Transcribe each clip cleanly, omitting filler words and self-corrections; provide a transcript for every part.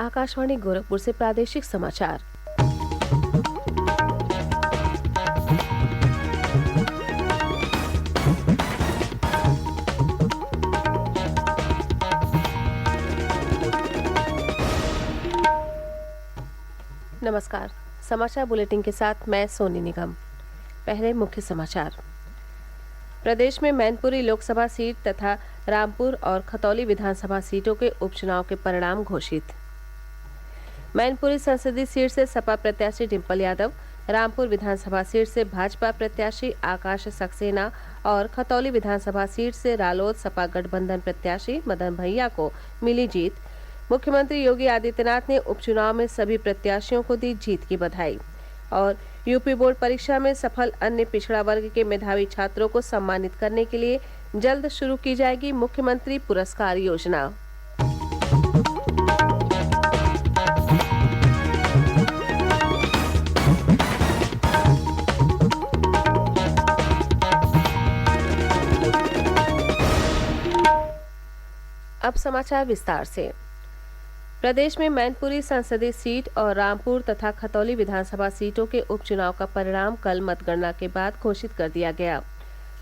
आकाशवाणी गोरखपुर से प्रादेशिक समाचार। नमस्कार। समाचार बुलेटिन के साथ मैं सोनी निगम। पहले मुख्य समाचार। प्रदेश में मैनपुरी लोकसभा सीट तथा रामपुर और खतौली विधानसभा सीटों के उपचुनाव के परिणाम घोषित। मैनपुरी संसदीय सीट से सपा प्रत्याशी डिम्पल यादव, रामपुर विधानसभा सीट से भाजपा प्रत्याशी आकाश सक्सेना और खतौली विधानसभा सीट से रालोद सपा गठबंधन प्रत्याशी मदन भैया को मिली जीत। मुख्यमंत्री योगी आदित्यनाथ ने उपचुनाव में सभी प्रत्याशियों को दी जीत की बधाई। और यूपी बोर्ड परीक्षा में सफल अन्य पिछड़ा वर्ग के मेधावी छात्रों को सम्मानित करने के लिए जल्द शुरू की जाएगी मुख्यमंत्री पुरस्कार योजना। अब समाचार विस्तार से। प्रदेश में मैनपुरी संसदीय सीट और रामपुर तथा खतौली विधानसभा सीटों के उपचुनाव का परिणाम कल मतगणना के बाद घोषित कर दिया गया।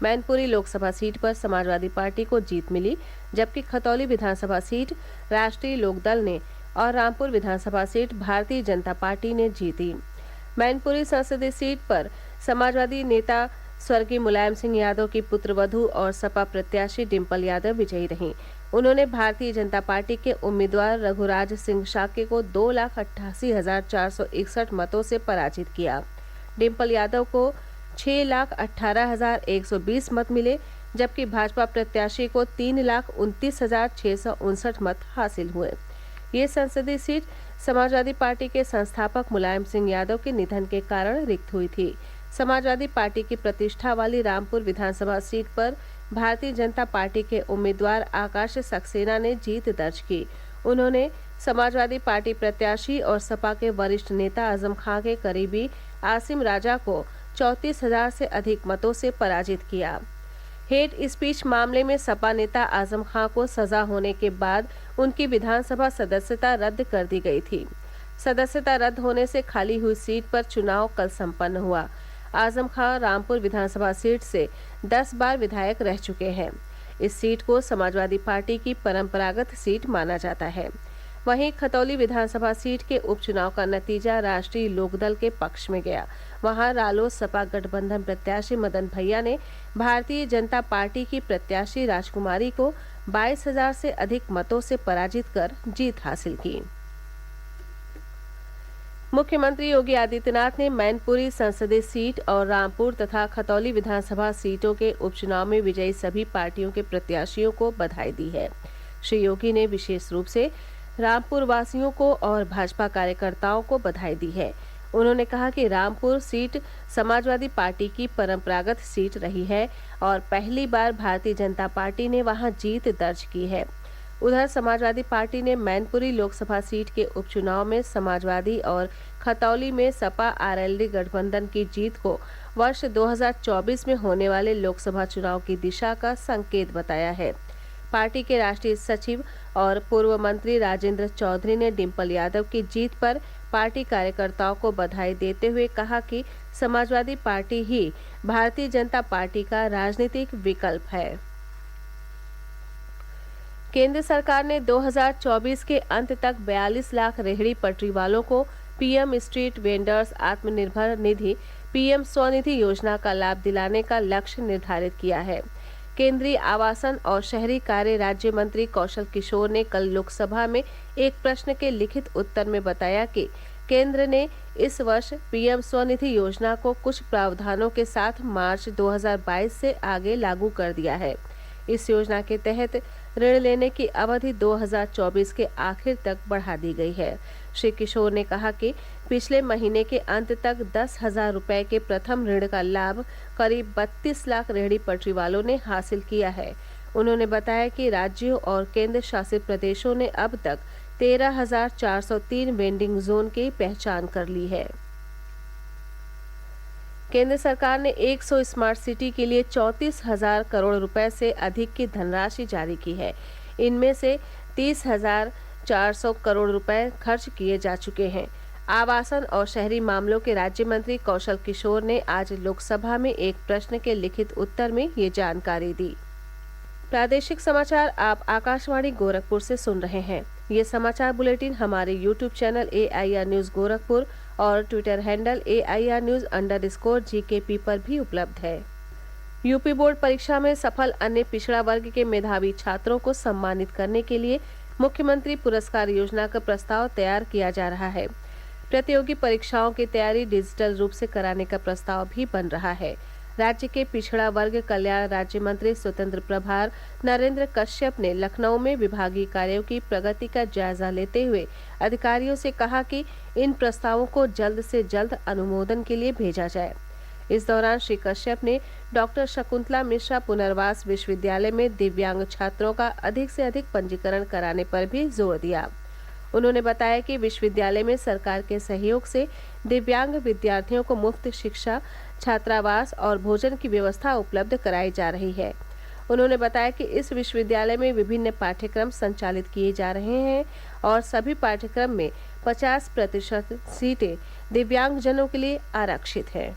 मैनपुरी लोकसभा सीट पर समाजवादी पार्टी को जीत मिली, जबकि खतौली विधानसभा सीट राष्ट्रीय लोकदल ने और रामपुर विधानसभा सीट भारतीय जनता पार्टी ने जीती। मैनपुरी संसदीय सीट पर समाजवादी नेता स्वर्गीय मुलायम सिंह यादव की पुत्रवधू और सपा प्रत्याशी डिम्पल यादव विजयी रहीं। उन्होंने भारतीय जनता पार्टी के उम्मीदवार रघुराज सिंह शाक्य को 2,88,461 मतों से पराजित किया। डिम्पल यादव को 6,18,120 मत मिले, जबकि भाजपा प्रत्याशी को 3,29,659 मत हासिल हुए। ये संसदीय सीट समाजवादी पार्टी के संस्थापक मुलायम सिंह यादव के निधन के कारण रिक्त हुई थी। समाजवादी पार्टी की प्रतिष्ठा वाली रामपुर विधानसभा सीट पर भारतीय जनता पार्टी के उम्मीदवार आकाश सक्सेना ने जीत दर्ज की। उन्होंने समाजवादी पार्टी प्रत्याशी और सपा के वरिष्ठ नेता आजम खां के करीबी आसिम राजा को 34,000 से अधिक मतों से पराजित किया। हेट स्पीच मामले में सपा नेता आजम खां को सजा होने के बाद उनकी विधानसभा सदस्यता रद्द कर दी गई थी। सदस्यता रद्द होने से खाली हुई सीट पर चुनाव कल संपन्न हुआ। आजम खां रामपुर विधानसभा सीट से 10 बार विधायक रह चुके हैं। इस सीट को समाजवादी पार्टी की परंपरागत सीट माना जाता है। वहीं खतौली विधानसभा सीट के उपचुनाव का नतीजा राष्ट्रीय लोकदल के पक्ष में गया। वहां रालोद सपा गठबंधन प्रत्याशी मदन भैया ने भारतीय जनता पार्टी की प्रत्याशी राजकुमारी को 22,000 से अधिक मतों से पराजित कर जीत हासिल की। मुख्यमंत्री योगी आदित्यनाथ ने मैनपुरी संसदीय सीट और रामपुर तथा खतौली विधानसभा सीटों के उपचुनाव में विजयी सभी पार्टियों के प्रत्याशियों को बधाई दी है। श्री योगी ने विशेष रूप से रामपुर वासियों को और भाजपा कार्यकर्ताओं को बधाई दी है। उन्होंने कहा कि रामपुर सीट समाजवादी पार्टी की परंपरागत सीट रही है और पहली बार भारतीय जनता पार्टी ने वहां जीत दर्ज की है। उधर समाजवादी पार्टी ने मैनपुरी लोकसभा सीट के उपचुनाव में समाजवादी और खतौली में सपा आरएलडी गठबंधन की जीत को वर्ष 2024 में होने वाले लोकसभा चुनाव की दिशा का संकेत बताया है। पार्टी के राष्ट्रीय सचिव और पूर्व मंत्री राजेंद्र चौधरी ने डिम्पल यादव की जीत पर पार्टी कार्यकर्ताओं को बधाई देते हुए कहा कि समाजवादी पार्टी ही भारतीय जनता पार्टी का राजनीतिक विकल्प है। केंद्र सरकार ने 2024 के अंत तक 42 लाख रेहड़ी पटरी वालों को PM street vendors Atmanirbhar Nidhi PM Svanidhi योजना का लाभ दिलाने का लक्ष्य निर्धारित किया है। केंद्रीय आवासन और शहरी कार्य राज्य मंत्री कौशल किशोर ने कल लोकसभा में एक प्रश्न के लिखित उत्तर में बताया कि केंद्र ने इस वर्ष पीएम स्वनिधि योजना को कुछ प्रावधानों के साथ मार्च 2022 से आगे लागू कर दिया है। इस योजना के तहत ऋण लेने की अवधि 2024 के आखिर तक बढ़ा दी गई है। श्री किशोर ने कहा कि पिछले महीने के अंत तक 10,000 रुपए के प्रथम ऋण का लाभ करीब 32 लाख रेहड़ी पटरी वालों ने हासिल किया है। उन्होंने बताया कि राज्यों और केंद्र शासित प्रदेशों ने अब तक 13,403 वेंडिंग जोन की पहचान कर ली है। केंद्र सरकार ने 100 स्मार्ट सिटी के लिए 34,000 करोड़ रुपए से अधिक की धनराशि जारी की है। इनमें से 30,000 400 करोड़ रुपए खर्च किए जा चुके हैं। आवासन और शहरी मामलों के राज्य मंत्री कौशल किशोर ने आज लोकसभा में एक प्रश्न के लिखित उत्तर में ये जानकारी दी। प्रादेशिक समाचार आप आकाशवाणी गोरखपुर से सुन रहे हैं। ये समाचार बुलेटिन हमारे YouTube channel AIR news Gorakhpur और ट्विटर हैंडल AIR News_GKP पर भी उपलब्ध है। यूपी बोर्ड परीक्षा में सफल अन्य पिछड़ा वर्ग के मेधावी छात्रों को सम्मानित करने के लिए मुख्यमंत्री पुरस्कार योजना का प्रस्ताव तैयार किया जा रहा है। प्रतियोगी परीक्षाओं की तैयारी डिजिटल रूप से कराने का प्रस्ताव भी बन रहा है। राज्य के पिछड़ा वर्ग कल्याण राज्य मंत्री स्वतंत्र प्रभार नरेंद्र कश्यप ने लखनऊ में विभागीय कार्यों की प्रगति का जायजा लेते हुए अधिकारियों से कहा कि इन प्रस्तावों को जल्द से जल्द अनुमोदन के लिए भेजा जाए। इस दौरान श्री कश्यप ने डॉक्टर शकुंतला मिश्रा पुनर्वास विश्वविद्यालय में दिव्यांग छात्रों का अधिक से अधिक पंजीकरण कराने पर भी जोर दिया। उन्होंने बताया कि विश्वविद्यालय में सरकार के सहयोग से दिव्यांग विद्यार्थियों को मुफ्त शिक्षा, छात्रावास और भोजन की व्यवस्था उपलब्ध कराई जा रही है। उन्होंने बताया कि इस विश्वविद्यालय में विभिन्न पाठ्यक्रम संचालित किए जा रहे हैं और सभी पाठ्यक्रम में 50% सीटें दिव्यांगजनों के लिए आरक्षित हैं।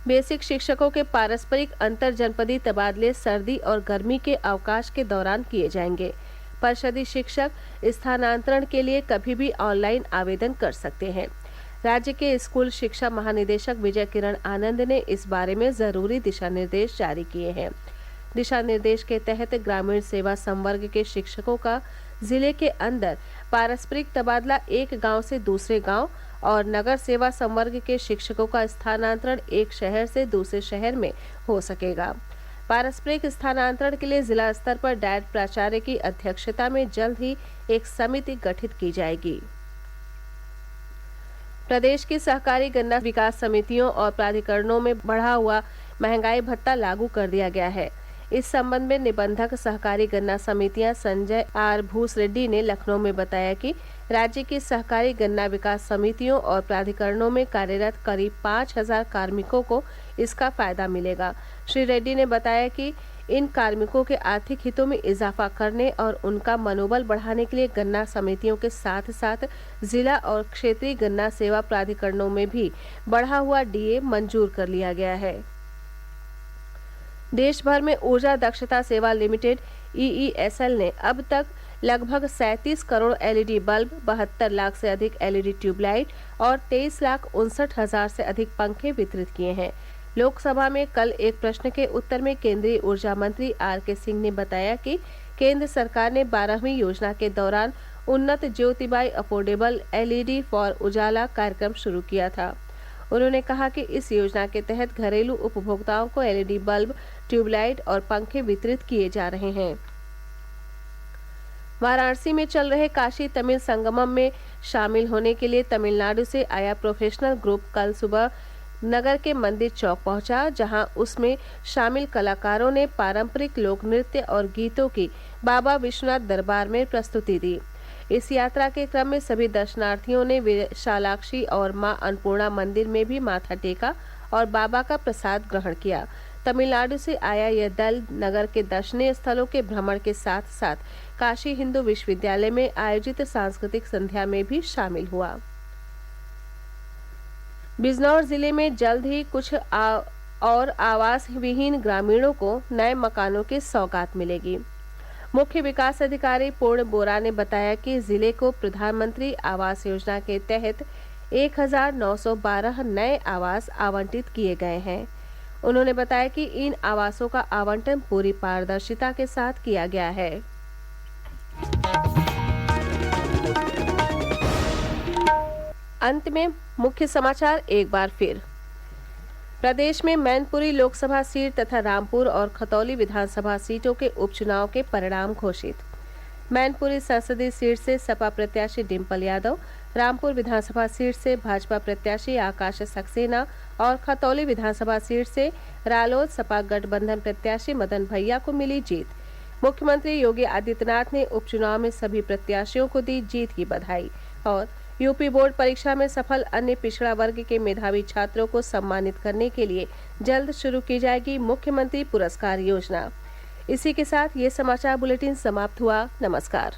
बेसिक शिक्षकों के पारस्परिक अंतर जनपदी तबादले सर्दी और गर्मी के अवकाश के दौरान किए जाएंगे। परिषदी शिक्षक स्थानांतरण के लिए कभी भी ऑनलाइन आवेदन कर सकते हैं। राज्य के स्कूल शिक्षा महानिदेशक विजय किरण आनंद ने इस बारे में जरूरी दिशा निर्देश जारी किए हैं। दिशा निर्देश के तहत ग्रामीण सेवा संवर्ग के शिक्षकों का जिले के अंदर पारस्परिक तबादला एक गांव से दूसरे गांव और नगर सेवा संवर्ग के शिक्षकों का स्थानांतरण एक शहर से दूसरे शहर में हो सकेगा। पारस्परिक स्थानांतरण के लिए जिला स्तर पर डायट प्राचार्य की अध्यक्षता में जल्द ही एक समिति गठित की जाएगी। प्रदेश की सहकारी गन्ना विकास समितियों और प्राधिकरणों में बढ़ा हुआ महंगाई भत्ता लागू कर दिया गया है। इस संबंध में निबंधक सहकारी गन्ना समितियां संजय आर भूसरेड्डी ने लखनऊ में बताया कि राज्य की सहकारी गन्ना विकास समितियों और प्राधिकरणों में कार्यरत करीब 5,000 कार्मिकों को इसका फायदा मिलेगा। श्री रेड्डी ने बताया कि इन कार्मिकों के आर्थिक हितों में इजाफा करने और उनका मनोबल बढ़ाने के लिए गन्ना समितियों के साथ साथ जिला और क्षेत्रीय गन्ना सेवा प्राधिकरणों में भी बढ़ा हुआ DA मंजूर कर लिया गया है। देश भर में ऊर्जा दक्षता सेवा लिमिटेड EESL ने अब तक लगभग 37 करोड़ LED बल्ब, 72 लाख से अधिक LED ट्यूबलाइट और 23,59,000 से अधिक पंखे वितरित किए हैं। लोकसभा में कल एक प्रश्न के उत्तर में केंद्रीय ऊर्जा मंत्री RK सिंह ने बताया कि केंद्र सरकार ने 12वीं योजना के दौरान उन्नत ज्योतिबाई अफोर्डेबल LED फॉर उजाला कार्यक्रम शुरू किया था। उन्होंने कहा कि इस योजना के तहत घरेलू उपभोक्ताओं को LED बल्ब, ट्यूबलाइट और पंखे वितरित किए जा रहे हैं। वाराणसी में चल रहे काशी तमिल संगमम में शामिल होने के लिए तमिलनाडु से आया प्रोफेशनल ग्रुप कल सुबह नगर के मंदिर चौक पहुंचा, जहां उसमें शामिल कलाकारों ने पारंपरिक लोक नृत्य और गीतों की बाबा विश्वनाथ दरबार में प्रस्तुति दी। इस यात्रा के क्रम में सभी दर्शनार्थियों ने विशालाक्षी और मां अन्नपूर्णा मंदिर में भी माथा टेका और बाबा का प्रसाद ग्रहण किया। तमिलनाडु से आया यह दल नगर के दर्शनीय स्थलों के भ्रमण के साथ साथ काशी हिंदू विश्वविद्यालय में आयोजित सांस्कृतिक संध्या में भी शामिल हुआ। बिजनौर जिले में जल्द ही कुछ और आवास विहीन ग्रामीणों को नए मकानों की सौगात मिलेगी। मुख्य विकास अधिकारी पूर्ण बोरा ने बताया कि जिले को प्रधानमंत्री आवास योजना के तहत 1,912 नए आवास आवंटित किए गए हैं। उन्होंने बताया कि इन आवासों का आवंटन पूरी पारदर्शिता के साथ किया गया है। अंत में मुख्य समाचार एक बार फिर। प्रदेश में मैनपुरी लोकसभा सीट तथा रामपुर और खतौली विधानसभा सीटों के उपचुनाव के परिणाम घोषित। मैनपुरी संसदीय सीट से सपा प्रत्याशी डिम्पल यादव, रामपुर विधानसभा सीट से भाजपा प्रत्याशी आकाश सक्सेना और खतौली विधानसभा सीट से रालोद सपा गठबंधन प्रत्याशी मदन भैया को मिली जीत। मुख्यमंत्री योगी आदित्यनाथ ने उपचुनाव में सभी प्रत्याशियों को दी जीत की बधाई। और यूपी बोर्ड परीक्षा में सफल अन्य पिछड़ा वर्ग के मेधावी छात्रों को सम्मानित करने के लिए जल्द शुरू की जाएगी मुख्यमंत्री पुरस्कार योजना। इसी के साथ ये समाचार बुलेटिन समाप्त हुआ। नमस्कार।